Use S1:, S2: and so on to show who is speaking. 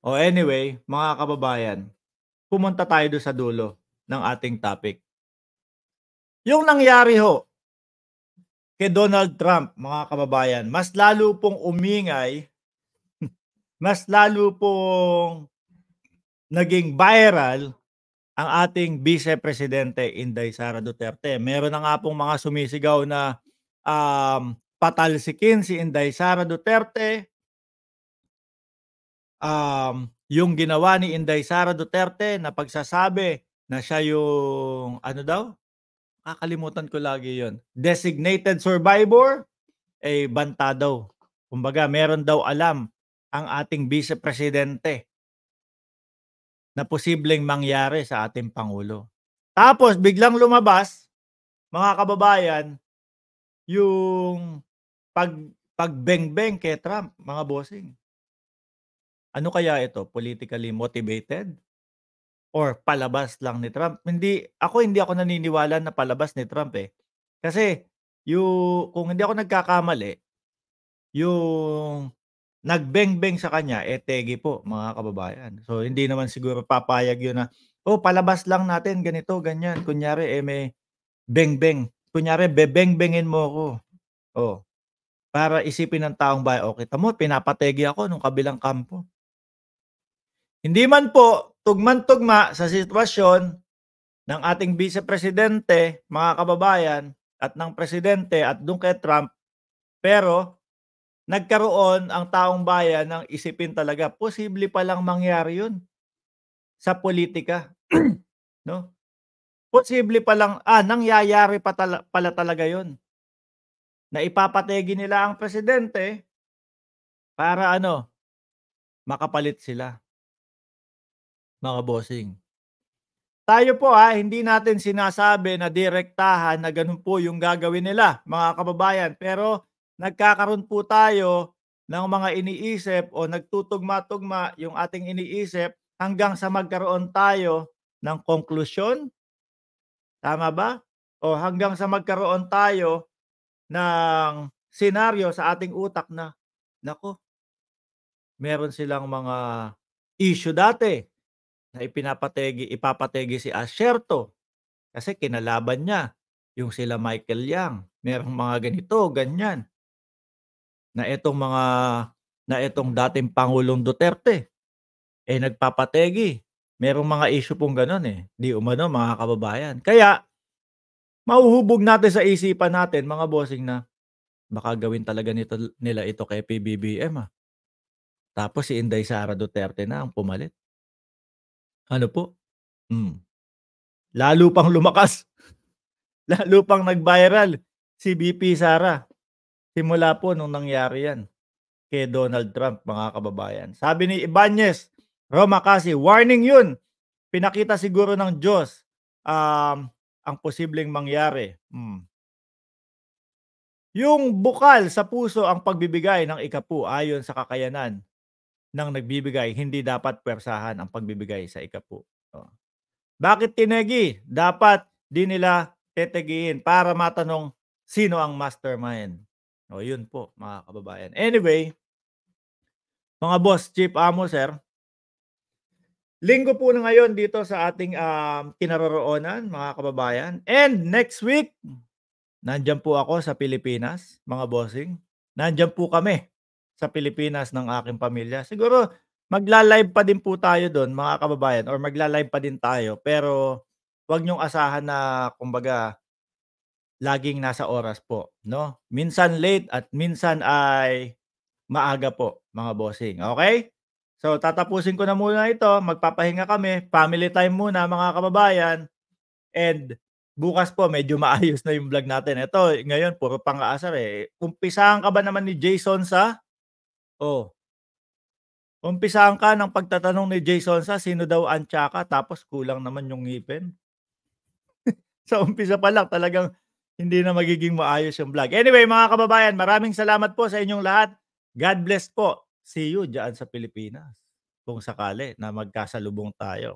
S1: O anyway, mga kababayan, pumunta tayo do'n sa dulo ng ating topic. Yung nangyari ho kay Donald Trump, mga kababayan, mas lalo pong umingay, mas lalo pong naging viral ang ating Vice Presidente Inday Sara Duterte. Meron na nga pong mga sumisigaw na, patalsikin si Inday Sara Duterte. Yung ginawa ni Inday Sara Duterte na pagsasabi na siya yung ano daw, kakalimutan ko lagi yon, designated survivor, eh, banta daw. Kumbaga meron daw alam ang ating Vice Presidente na posibleng mangyari sa ating Pangulo. Tapos biglang lumabas, mga kababayan, yung pag pagbengbeng kay Trump, mga bossing. Ano kaya ito, politically motivated or palabas lang ni Trump? Hindi ako naniniwala na palabas ni Trump, eh. Kasi kung hindi ako nagkakamali, yung nagbengbeng sa kanya, eh, tegi po, mga kababayan. So, hindi naman siguro papayag yun na, "Oh, palabas lang natin ganito, ganyan." Kunyari, eh, may bengbeng. Kunyari bebengbengin mo ako, oh, para isipin ng taong bayan, "Oh, kita mo pinapategi ako nung kabilang kampo." Hindi man po tugmang-tugma sa sitwasyon ng ating Vice Presidente, mga kababayan, at ng Presidente at dun kay Trump, pero nagkaroon ang taong bayan ng isipin talaga, posible palang mangyari yun sa politika, 'no? Posible palang, nangyayari pala talaga yun, na ipapategi nila ang presidente para ano, makapalit sila, mga bossing. Tayo po, hindi natin sinasabi na direktahan na gano'n po yung gagawin nila, mga kababayan. Pero nagkakaroon po tayo ng mga iniisip o nagtutugma-tugma yung ating iniisip hanggang sa magkaroon tayo ng konklusyon, tama ba? O hanggang sa magkaroon tayo ng senaryo sa ating utak na, naku, meron silang mga issue dati na ipapategi si Asierto. Kasi kinalaban niya yung sila Michael Yang, merong mga ganito, ganyan, na itong dating Pangulong Duterte, eh, nagpapategi. Merong mga issue pong gano'n, eh, 'di umano, mga kababayan. Kaya mahuhubog natin sa isipan natin, mga bossing, na baka gawin talaga nila ito kay PBBM, tapos si Inday Sara Duterte na ang pumalit. Ano po? Hmm, lalo pang lumakas, lalo pang nag-viral si VP Sara. Simula po nung nangyari 'yan kay Donald Trump, mga kababayan. Sabi ni Ibanez Romacasi, warning 'yun, pinakita siguro ng Diyos, ang posibleng mangyari. Yung bukal sa puso ang pagbibigay ng ika-10 ayon sa kakayanan ng nagbibigay, hindi dapat puwersahan ang pagbibigay sa ika-10. Oh. Bakit tinegi? Dapat 'di nila tetegiin para matanong sino ang mastermind. O, yun po, mga kababayan. Anyway, mga boss, chief, amo, sir, linggo po na ngayon dito sa ating, kinaroroonan, mga kababayan. And next week, nandiyan po ako sa Pilipinas, mga bossing. Nandiyan po kami sa Pilipinas ng aking pamilya. Siguro magla-live pa din po tayo do'n, mga kababayan, or magla-live pa din tayo, pero 'wag niyong asahan na kumbaga laging nasa oras po, 'no? Minsan late at minsan ay maaga po, mga bossing, okey? So, tatapusin ko na muna ito, magpapahinga kami, family time muna, mga kababayan, and bukas po medyo maayos na yung vlog natin. Ito ngayon puro pang-aasar, eh. Umpisahan ka ba naman ni Jason sa oh, umpisahan ka ng pagtatanong ni Jason sa sino daw ang tiyaka tapos kulang naman yung ngipin. Sa umpisa pa lang talagang hindi na magiging maayos yung vlog. Anyway, mga kababayan, maraming salamat po sa inyong lahat. God bless po. See you diyaan sa Pilipinas kung sakali na magkasalubong tayo.